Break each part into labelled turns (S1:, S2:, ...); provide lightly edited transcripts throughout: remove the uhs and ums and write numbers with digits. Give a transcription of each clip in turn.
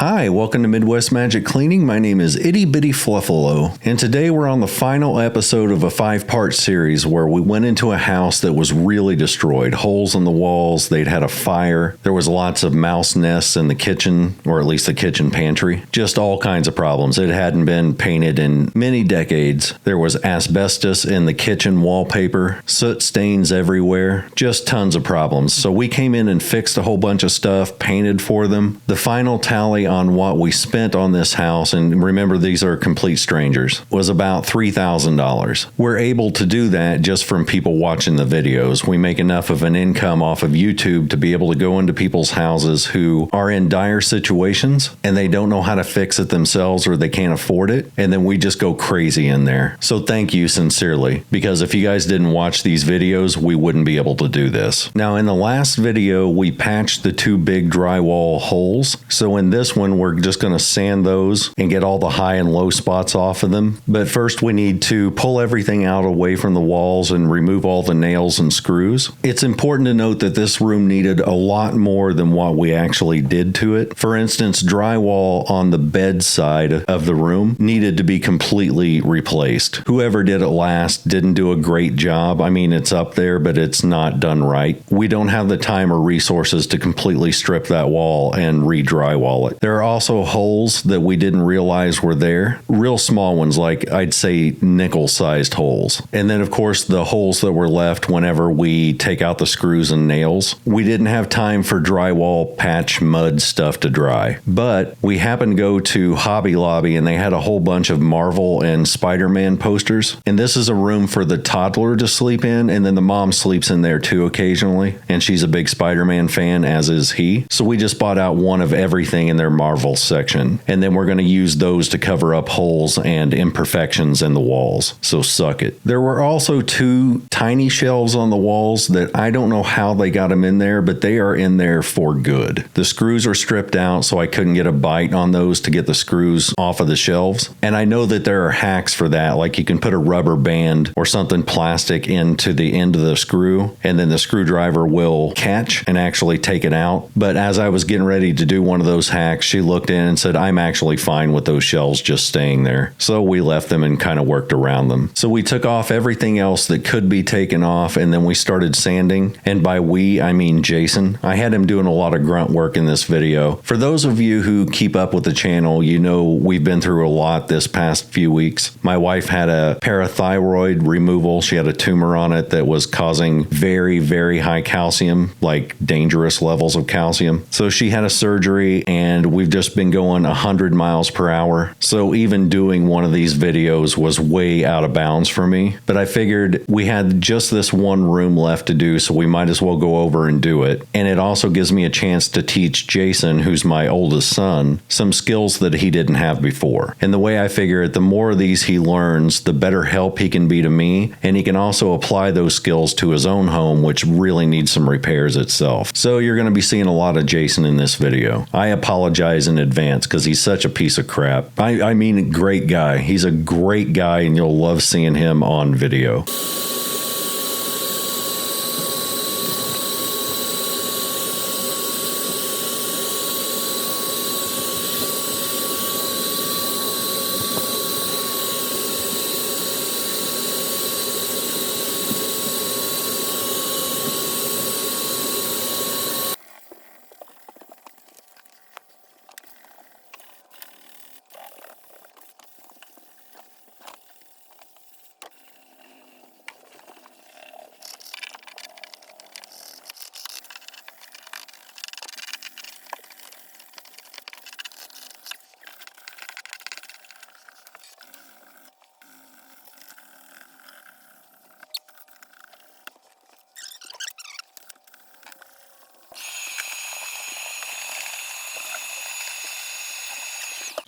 S1: Hi, welcome to Midwest Magic Cleaning. My name is Itty Bitty Fluffalo, and today we're on the final episode of a 5-part series where we went into a house that was really destroyed. Holes in the walls, they'd had a fire, there was lots of mouse nests in the kitchen, or at least the kitchen pantry. Just all kinds of problems. It hadn't been painted in many decades. There was asbestos in the kitchen wallpaper, soot stains everywhere, just tons of problems. So we came in and fixed a whole bunch of stuff, painted for them. The final tally on what we spent on this house, and remember these are complete strangers, was about $3,000. We're able to do that just from people watching the videos. We make enough of an income off of YouTube to be able to go into people's houses who are in dire situations and they don't know how to fix it themselves or they can't afford it, and then we just go crazy in there. So thank you sincerely, because if you guys didn't watch these videos, we wouldn't be able to do this. Now in the last video, we patched the 2 big drywall holes. So in this one, we're just going to sand those and get all the high and low spots off of them. But first we need to pull everything out away from the walls and remove all the nails and screws. It's important to note that this room needed a lot more than what we actually did to it. For instance, drywall on the bed side of the room needed to be completely replaced. Whoever did it last didn't do a great job. I mean, it's up there, but it's not done right. We don't have the time or resources to completely strip that wall and re-drywall it. There are also holes that we didn't realize were there. Real small ones, like I'd say nickel-sized holes. And then of course the holes that were left whenever we take out the screws and nails. We didn't have time for drywall patch mud stuff to dry. But we happened to go to Hobby Lobby and they had a whole bunch of Marvel and Spider-Man posters. And this is a room for the toddler to sleep in, and then the mom sleeps in there too occasionally. And she's a big Spider-Man fan, as is he. So we just bought out one of everything in their Marvel section, and then we're going to use those to cover up holes and imperfections in the walls. So suck it. There were also 2 tiny shelves on the walls that I don't know how they got them in there, but they are in there for good. The screws are stripped out, so I couldn't get a bite on those to get the screws off of the shelves. And I know that there are hacks for that, like you can put a rubber band or something plastic into the end of the screw, and then the screwdriver will catch and actually take it out. But as I was getting ready to do one of those hacks, she looked in and said, I'm actually fine with those shelves just staying there. So we left them and kind of worked around them. So we took off everything else that could be taken off, and then we started sanding. And by we, I mean Jason. I had him doing a lot of grunt work in this video. For those of you who keep up with the channel, you know we've been through a lot this past few weeks. My wife had a parathyroid removal. She had a tumor on it that was causing very, very high calcium, like dangerous levels of calcium. So she had a surgery, and we've just been going 100 miles per hour. So even doing one of these videos was way out of bounds for me. But I figured we had just this one room left to do, so we might as well go over and do it. And it also gives me a chance to teach Jason, who's my oldest son, some skills that he didn't have before. And the way I figure it, the more of these he learns, the better help he can be to me. And he can also apply those skills to his own home, which really needs some repairs itself. So you're going to be seeing a lot of Jason in this video. I apologize in advance because he's such a piece of crap. I mean, great guy. He's a great guy, and you'll love seeing him on video.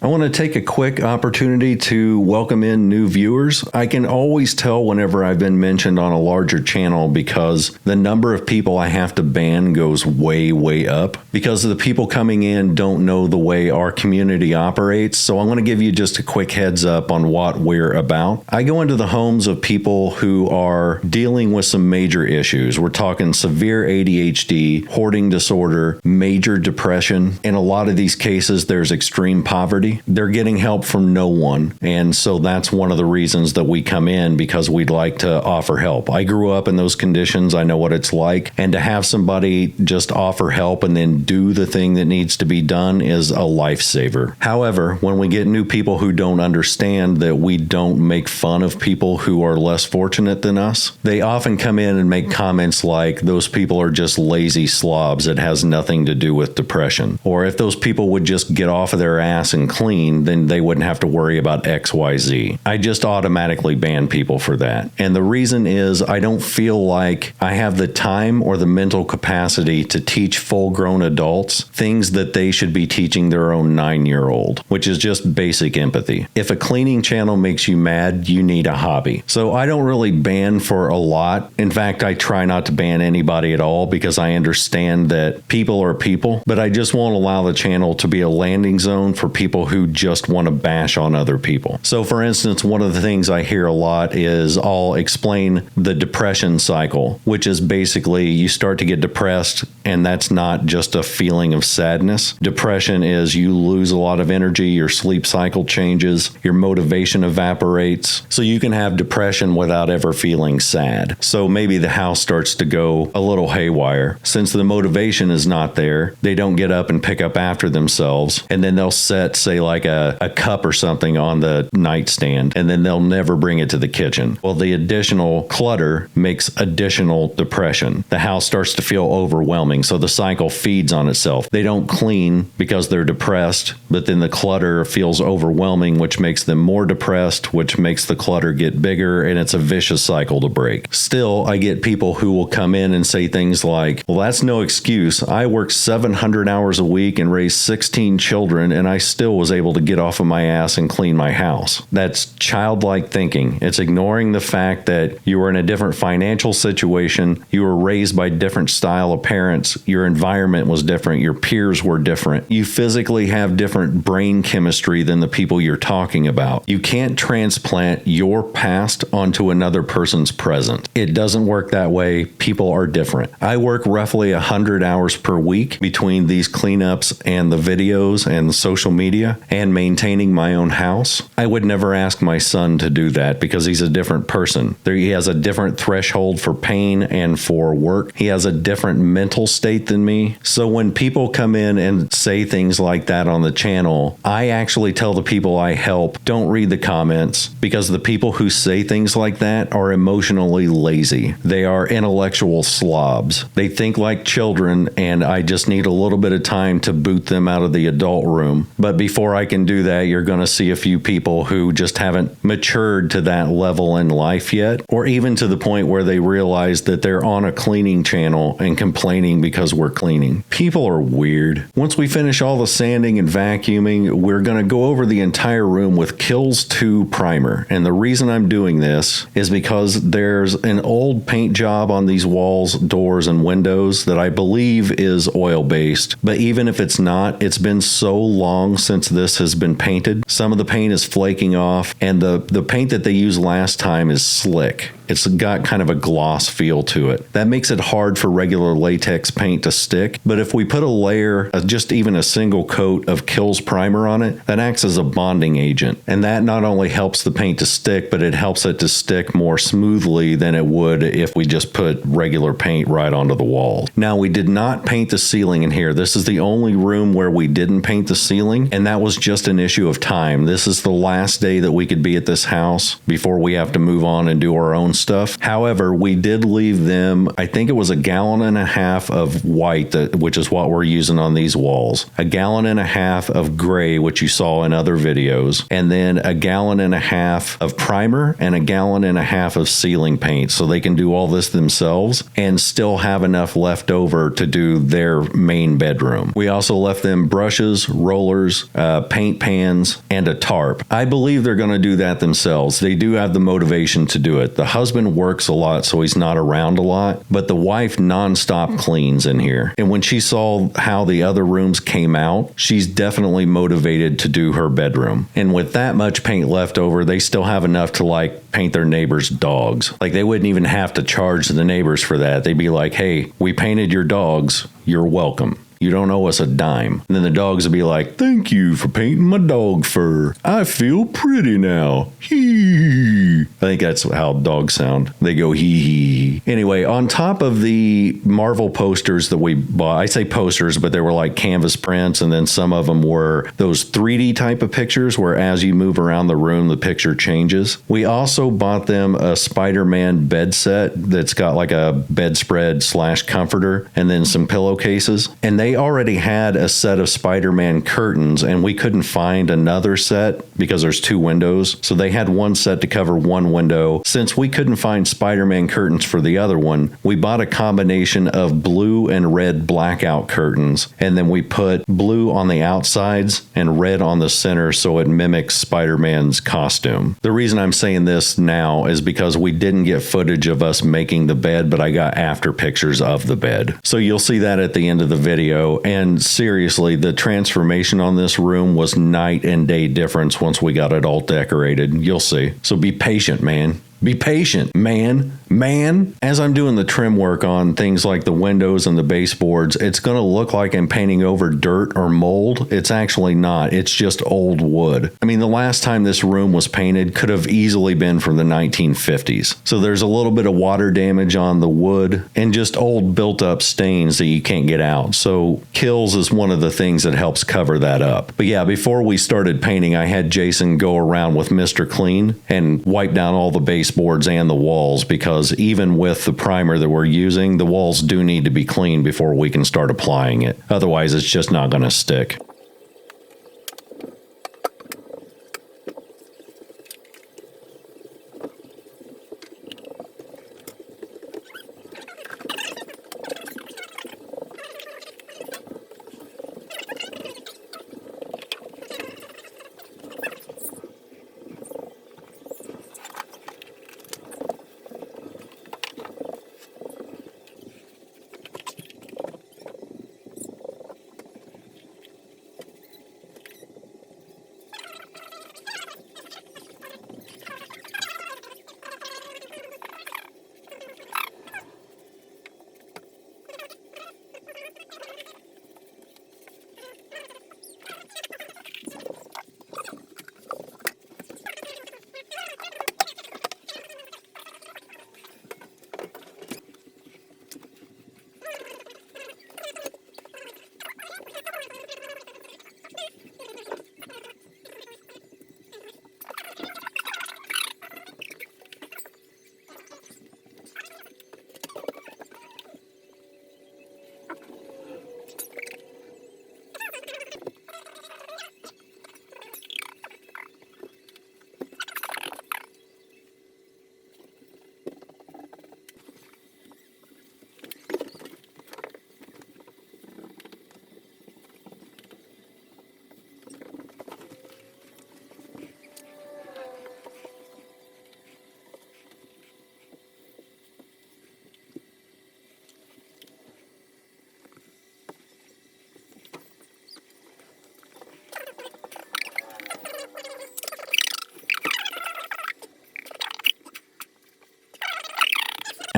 S1: I want to take a quick opportunity to welcome in new viewers. I can always tell whenever I've been mentioned on a larger channel because the number of people I have to ban goes way, way up because the people coming in don't know the way our community operates. So I want to give you just a quick heads up on what we're about. I go into the homes of people who are dealing with some major issues. We're talking severe ADHD, hoarding disorder, major depression. In a lot of these cases, there's extreme poverty. They're getting help from no one. And so that's one of the reasons that we come in, because we'd like to offer help. I grew up in those conditions. I know what it's like. And to have somebody just offer help and then do the thing that needs to be done is a lifesaver. However, when we get new people who don't understand that we don't make fun of people who are less fortunate than us, they often come in and make comments like, those people are just lazy slobs. It has nothing to do with depression. Or if those people would just get off of their ass and clean, then they wouldn't have to worry about XYZ. I just automatically ban people for that. And the reason is I don't feel like I have the time or the mental capacity to teach full-grown adults things that they should be teaching their own 9-year-old, which is just basic empathy. If a cleaning channel makes you mad, you need a hobby. So I don't really ban for a lot. In fact, I try not to ban anybody at all because I understand that people are people, but I just won't allow the channel to be a landing zone for people who just want to bash on other people. So for instance, one of the things I hear a lot is I'll explain the depression cycle, which is basically you start to get depressed, and that's not just a feeling of sadness. Depression is you lose a lot of energy, your sleep cycle changes, your motivation evaporates. So you can have depression without ever feeling sad. So maybe the house starts to go a little haywire. Since the motivation is not there, they don't get up and pick up after themselves, and then they'll set, say, like a cup or something on the nightstand, and then they'll never bring it to the kitchen. Well, the additional clutter makes additional depression. The house starts to feel overwhelming, so the cycle feeds on itself. They don't clean because they're depressed, but then the clutter feels overwhelming, which makes them more depressed, which makes the clutter get bigger, and it's a vicious cycle to break. Still, I get people who will come in and say things like, well, that's no excuse. I worked 700 hours a week and raised 16 children, and I still was able to get off of my ass and clean my house. That's childlike thinking. It's ignoring the fact that you were in a different financial situation, you were raised by different style of parents, your environment was different, your peers were different. You physically have different brain chemistry than the people you're talking about. You can't transplant your past onto another person's present. It doesn't work that way. People are different. I work roughly 100 hours per week between these cleanups and the videos and social media and maintaining my own house. I would never ask my son to do that because he's a different person. He has a different threshold for pain and for work. He has a different mental state than me. So when people come in and say things like that on the channel, I actually tell the people I help, don't read the comments, because the people who say things like that are emotionally lazy. They are intellectual slobs. They think like children, and I just need a little bit of time to boot them out of the adult room. But before I can do that, you're going to see a few people who just haven't matured to that level in life yet, or even to the point where they realize that they're on a cleaning channel and complaining because we're cleaning. People are weird. Once we finish all the sanding and vacuuming, we're going to go over the entire room with Kills 2 primer. And the reason I'm doing this is because there's an old paint job on these walls, doors, and windows that I believe is oil-based. But even if it's not, it's been so long since this has been painted. Some of the paint is flaking off, and the paint that they used last time is slick. It's got kind of a gloss feel to it. That makes it hard for regular latex paint to stick, but if we put a layer, just even a single coat of Kills primer on it, that acts as a bonding agent. And that not only helps the paint to stick, but it helps it to stick more smoothly than it would if we just put regular paint right onto the wall. Now, we did not paint the ceiling in here. This is the only room where we didn't paint the ceiling, and that was just an issue of time. This is the last day that we could be at this house before we have to move on and do our own stuff. However, we did leave them, I think it was 1.5 gallons of white, which is what we're using on these walls, 1.5 gallons of gray, which you saw in other videos, and then 1.5 gallons of primer and 1.5 gallons of ceiling paint, so they can do all this themselves and still have enough left over to do their main bedroom. We also left them brushes, rollers, paint pans, and a tarp. I believe they're going to do that themselves. They do have the motivation to do it. The husband works a lot, so he's not around a lot, but the wife nonstop cleans in here. And when she saw how the other rooms came out, she's definitely motivated to do her bedroom. And with that much paint left over, they still have enough to paint their neighbors' dogs. They wouldn't even have to charge the neighbors for that. They'd be like, hey, we painted your dogs. You're welcome. You don't owe us a dime. And then the dogs would be like, thank you for painting my dog fur. I feel pretty now. Hee. I think that's how dogs sound. They go hee hee. Anyway, on top of the Marvel posters that we bought, I say posters, but they were like canvas prints, and then some of them were those 3D type of pictures where as you move around the room, the picture changes. We also bought them a Spider-Man bed set that's got like a bedspread / comforter and then some pillowcases. And they already had a set of Spider-Man curtains, and we couldn't find another set because there's 2 windows. So they had one set to cover one window. Since we couldn't find Spider-Man curtains for the other one, we bought a combination of blue and red blackout curtains, and then we put blue on the outsides and red on the center so it mimics Spider-Man's costume. The reason I'm saying this now is because we didn't get footage of us making the bed, but I got after pictures of the bed. So you'll see that at the end of the video. And seriously, the transformation on this room was night and day difference once we got it all decorated. You'll see. So be patient, man. Be patient, man. As I'm doing the trim work on things like the windows and the baseboards, it's going to look like I'm painting over dirt or mold. It's actually not. It's just old wood. I mean, the last time this room was painted could have easily been from the 1950s. So there's a little bit of water damage on the wood and just old built up stains that you can't get out. So Kills is one of the things that helps cover that up. But yeah, before we started painting, I had Jason go around with Mr. Clean and wipe down all the baseboards and the walls, because even with the primer that we're using, the walls do need to be cleaned before we can start applying it. Otherwise, it's just not going to stick.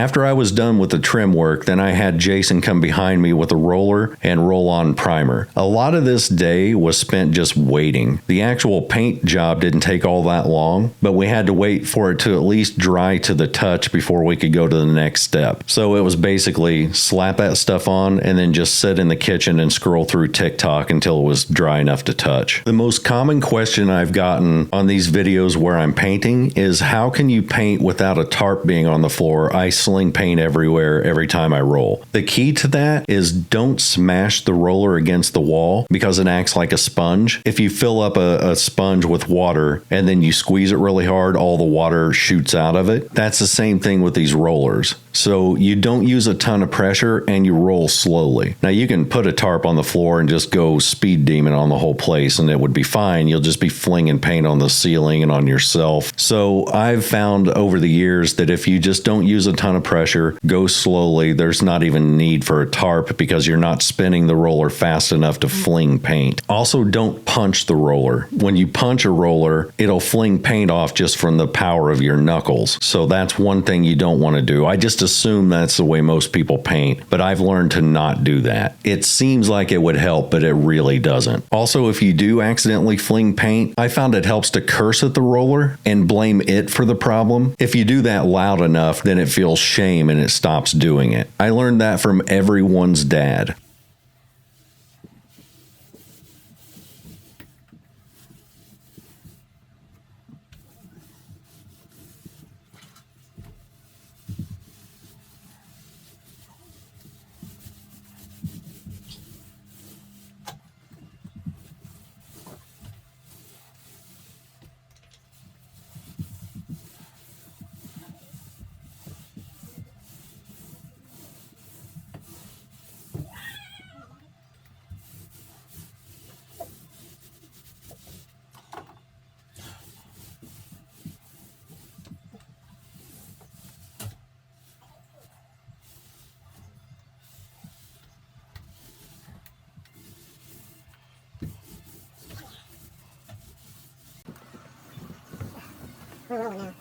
S1: After I was done with the trim work, then I had Jason come behind me with a roller and roll on primer. A lot of this day was spent just waiting. The actual paint job didn't take all that long, but we had to wait for it to at least dry to the touch before we could go to the next step. So it was basically slap that stuff on and then just sit in the kitchen and scroll through TikTok until it was dry enough to touch. The most common question I've gotten on these videos where I'm painting is, how can you paint without a tarp being on the floor? I sling paint everywhere every time I roll. The key to that is don't smash the roller against the wall because it acts like a sponge. If you fill up a sponge with water and then you squeeze it really hard, all the water shoots out of it. That's the same thing with these rollers. So you don't use a ton of pressure and you roll slowly. Now you can put a tarp on the floor and just go speed demon on the whole place and it would be fine. You'll just be flinging paint on the ceiling and on yourself. So I've found over the years that if you just don't use a ton of pressure, go slowly, there's not even need for a tarp because you're not spinning the roller fast enough to fling paint. Also, don't punch the roller. When you punch a roller, it'll fling paint off just from the power of your knuckles. So that's one thing you don't want to do. I just assume that's the way most people paint, but I've learned to not do that. It seems like it would help, but it really doesn't. Also, if you do accidentally fling paint, I found it helps to curse at the roller and blame it for the problem. If you do that loud enough, then it feels shame and it stops doing it. I learned that from everyone's dad.
S2: We're rolling now.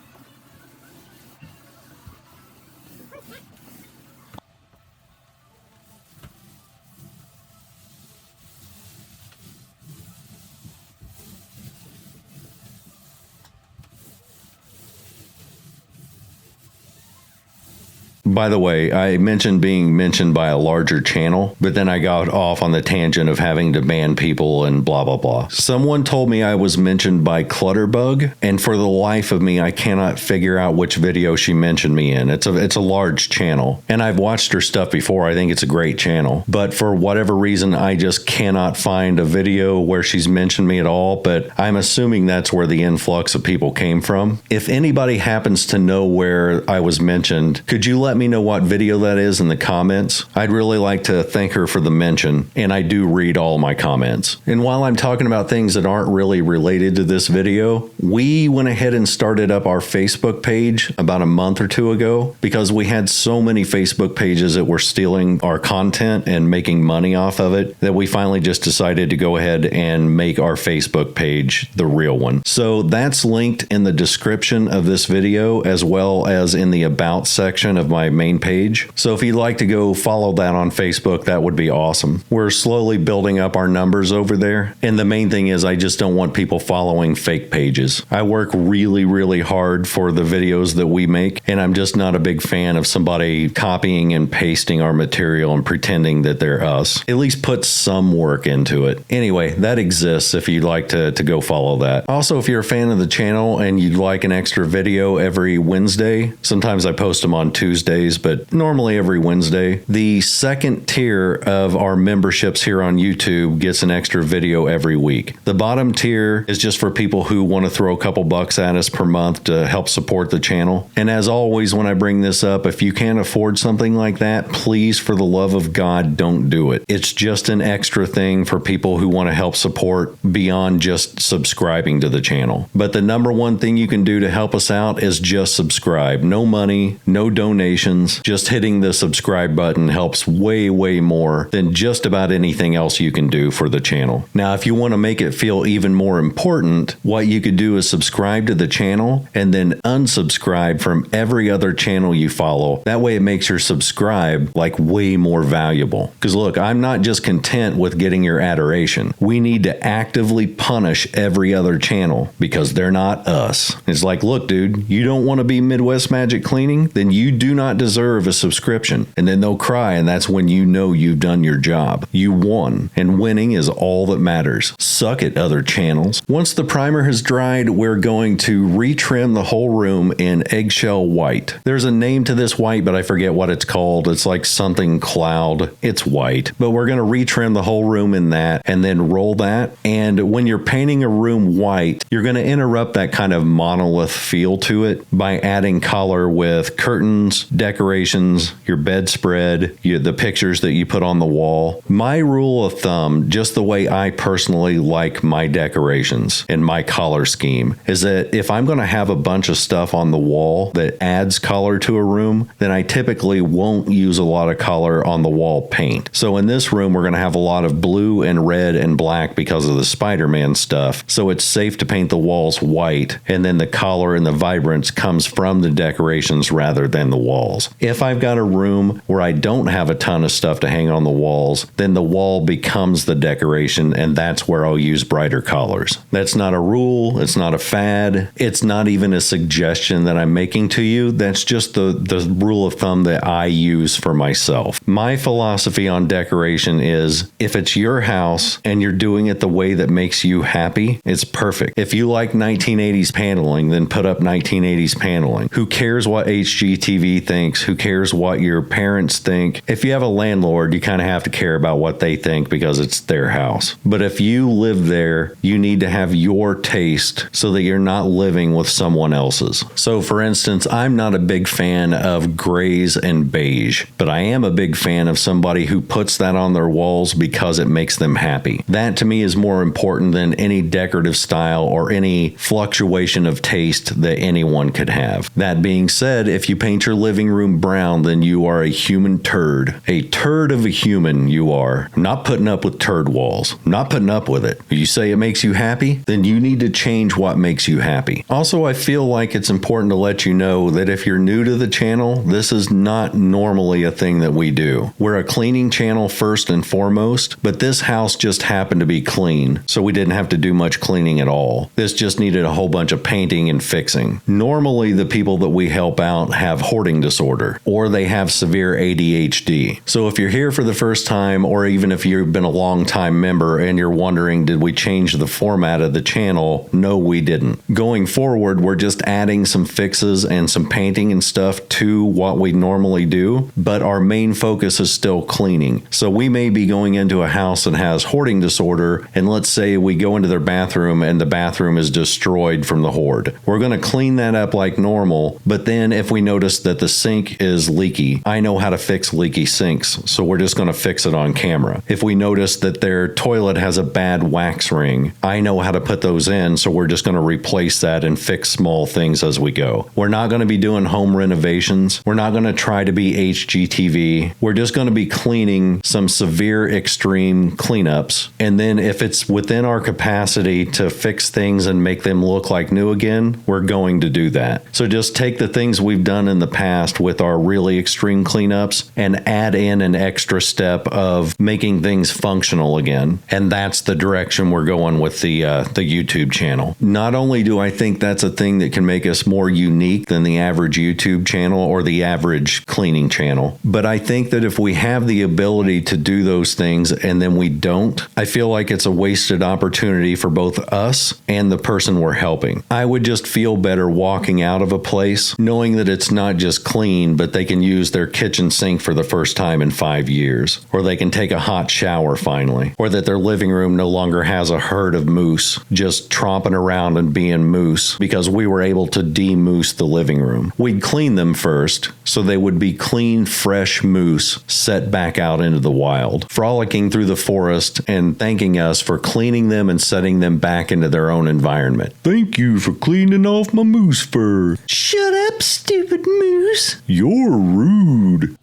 S1: By the way, I mentioned being mentioned by a larger channel, but then I got off on the tangent of having to ban people and blah, blah, blah. Someone told me I was mentioned by Clutterbug, and for the life of me, I cannot figure out which video she mentioned me in. It's a large channel, and I've watched her stuff before. I think it's a great channel, but for whatever reason, I just cannot find a video where she's mentioned me at all, but I'm assuming that's where the influx of people came from. If anybody happens to know where I was mentioned, could you let me know what video that is in the comments? I'd really like to thank her for the mention, and I do read all my comments. And while I'm talking about things that aren't really related to this video, we went ahead and started up our Facebook page about a month or two ago because we had so many Facebook pages that were stealing our content and making money off of it that we finally just decided to go ahead and make our Facebook page the real one. So that's linked in the description of this video as well as in the About section of my main page. So if you'd like to go follow that on Facebook, that would be awesome. We're slowly building up our numbers over there. And the main thing is I just don't want people following fake pages. I work really, really hard for the videos that we make, and I'm just not a big fan of somebody copying and pasting our material and pretending that they're us. At least put some work into it. Anyway, that exists if you'd like to go follow that. Also, if you're a fan of the channel and you'd like an extra video every Wednesday, sometimes I post them on Tuesdays, but normally every Wednesday. The second tier of our memberships here on YouTube gets an extra video every week. The bottom tier is just for people who want to throw a couple bucks at us per month to help support the channel. And as always, when I bring this up, if you can't afford something like that, please, for the love of God, don't do it. It's just an extra thing for people who want to help support beyond just subscribing to the channel. But the number one thing you can do to help us out is just subscribe. No money, no donation. notifications, just hitting the subscribe button helps way, way more than just about anything else you can do for the channel. Now, if you want to make it feel even more important, what you could do is subscribe to the channel and then unsubscribe from every other channel you follow. That way it makes your subscribe like way more valuable. Because look, I'm not just content with getting your adoration. We need to actively punish every other channel because they're not us. It's like, look, dude, you don't want to be Midwest Magic Cleaning? Then you do not deserve a subscription. And then they'll cry, and that's when you know you've done your job. You won, and winning is all that matters. Suck it, other channels. Once the primer has dried, we're going to retrim the whole room in eggshell white. There's a name to this white, but I forget what it's called. It's like something cloud. It's white. But we're going to retrim the whole room in that and then roll that. And when you're painting a room white, you're going to interrupt that kind of monolith feel to it by adding color with curtains, decorations, your bedspread, the pictures that you put on the wall. My rule of thumb, just the way I personally like my decorations and my color scheme, is that if I'm going to have a bunch of stuff on the wall that adds color to a room, then I typically won't use a lot of color on the wall paint. So in this room, we're going to have a lot of blue and red and black because of the Spider-Man stuff. So it's safe to paint the walls white, and then the color and the vibrance comes from the decorations rather than the walls. If I've got a room where I don't have a ton of stuff to hang on the walls, then the wall becomes the decoration, and that's where I'll use brighter colors. That's not a rule. It's not a fad. It's not even a suggestion that I'm making to you. That's just the rule of thumb that I use for myself. My philosophy on decoration is if it's your house and you're doing it the way that makes you happy, it's perfect. If you like 1980s paneling, then put up 1980s paneling. Who cares what HGTV thinks? Who cares what your parents think? If you have a landlord, you kind of have to care about what they think because it's their house. But if you live there, you need to have your taste so that you're not living with someone else's. So for instance, I'm not a big fan of grays and beige, but I am a big fan of somebody who puts that on their walls because it makes them happy. That to me is more important than any decorative style or any fluctuation of taste that anyone could have. That being said, if you paint your living room brown, then you are a human turd. A turd of a human you are. I'm not putting up with turd walls. I'm not putting up with it. You say it makes you happy? Then you need to change what makes you happy. Also, I feel like it's important to let you know that if you're new to the channel, this is not normally a thing that we do. We're a cleaning channel first and foremost, but this house just happened to be clean, so we didn't have to do much cleaning at all. This just needed a whole bunch of painting and fixing. Normally, the people that we help out have hoarding disorder, or they have severe ADHD. So if you're here for the first time, or even if you've been a long time member and you're wondering, did we change the format of the channel? No, we didn't. Going forward, we're just adding some fixes and some painting and stuff to what we normally do, but our main focus is still cleaning. So we may be going into a house that has hoarding disorder, and let's say we go into their bathroom and the bathroom is destroyed from the hoard. We're going to clean that up like normal, but then if we notice that the sink is leaky, I know how to fix leaky sinks, so we're just going to fix it on camera. If we notice that their toilet has a bad wax ring, I know how to put those in, so we're just going to replace that and fix small things as we go. We're not going to be doing home renovations. We're not going to try to be HGTV. We're just going to be cleaning some severe extreme cleanups, and then if it's within our capacity to fix things and make them look like new again, we're going to do that. So just take the things we've done in the past with our really extreme cleanups and add in an extra step of making things functional again. And that's the direction we're going with the YouTube channel. Not only do I think that's a thing that can make us more unique than the average YouTube channel or the average cleaning channel, but I think that if we have the ability to do those things and then we don't, I feel like it's a wasted opportunity for both us and the person we're helping. I would just feel better walking out of a place knowing that it's not just clean, but they can use their kitchen sink for the first time in 5 years, or they can take a hot shower finally, or that their living room no longer has a herd of moose just tromping around and being moose because we were able to de-moose the living room. We'd clean them first, so they would be clean, fresh moose set back out into the wild, frolicking through the forest and thanking us for cleaning them and setting them back into their own environment. Thank you for cleaning off my moose fur. Shut up, stupid moose. You're rude.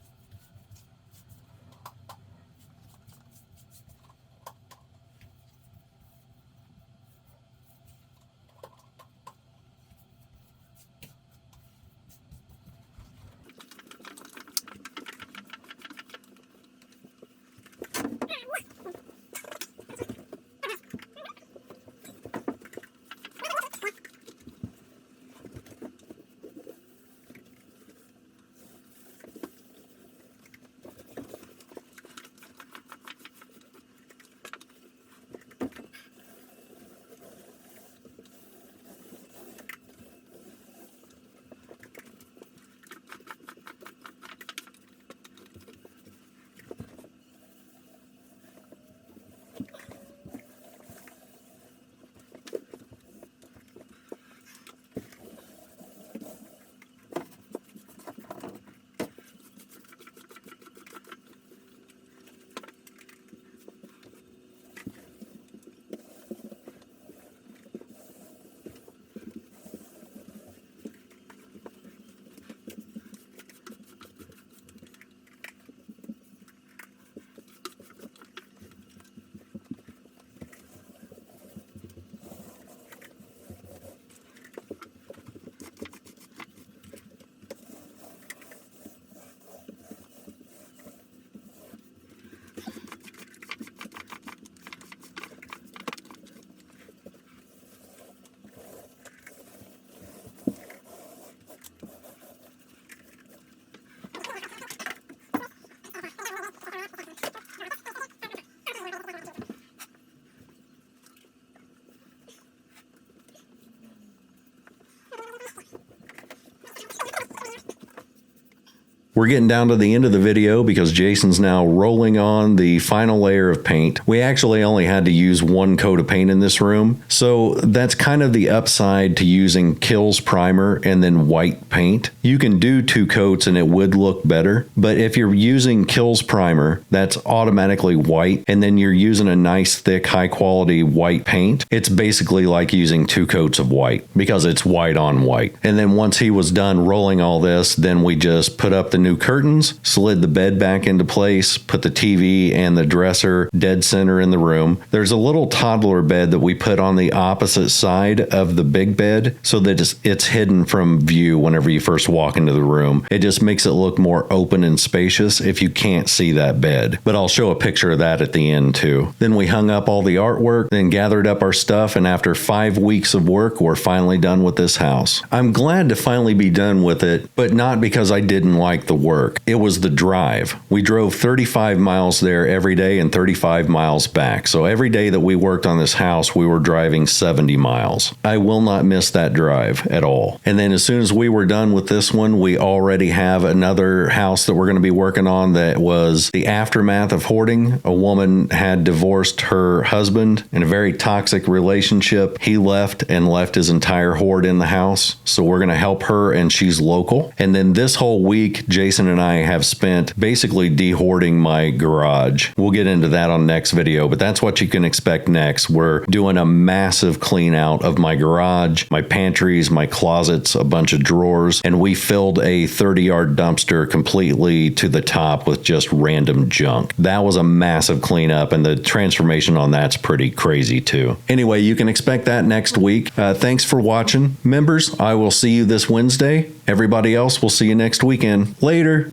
S1: We're getting down to the end of the video because Jason's now rolling on the final layer of paint. We actually only had to use one coat of paint in this room, so that's kind of the upside to using Kills primer and then white paint. You can do 2 coats and it would look better, but if you're using Kills primer, that's automatically white, and then you're using a nice thick high quality white paint, it's basically like using 2 coats of white because it's white on white. And then once he was done rolling all this, then we just put up the new curtains, slid the bed back into place, put the TV and the dresser dead center in the room. There's a little toddler bed that we put on the opposite side of the big bed so that it's hidden from view whenever you first walk into the room. It just makes it look more open and spacious if you can't see that bed. But I'll show a picture of that at the end too. Then we hung up all the artwork, then gathered up our stuff, and after 5 weeks of work, we're finally done with this house. I'm glad to finally be done with it, but not because I didn't like the work. It was the drive. We drove 35 miles there every day and 35 miles back. So every day that we worked on this house, we were driving 70 miles. I will not miss that drive at all. And then as soon as we were done with this one, we already have another house that we're going to be working on that was the aftermath of hoarding. A woman had divorced her husband in a very toxic relationship. He left and left his entire hoard in the house. So we're going to help her, and she's local. And then this whole week, Jason and I have spent basically de-hoarding my garage. We'll get into that on next video, but that's what you can expect next. We're doing a massive clean out of my garage, my pantries, my closets, a bunch of drawers, and we filled a 30-yard dumpster completely to the top with just random junk. That was a massive cleanup, and the transformation on that's pretty crazy too. Anyway, you can expect that next week. Thanks for watching. Members, I will see you this Wednesday. Everybody else, we'll see you next weekend. Later.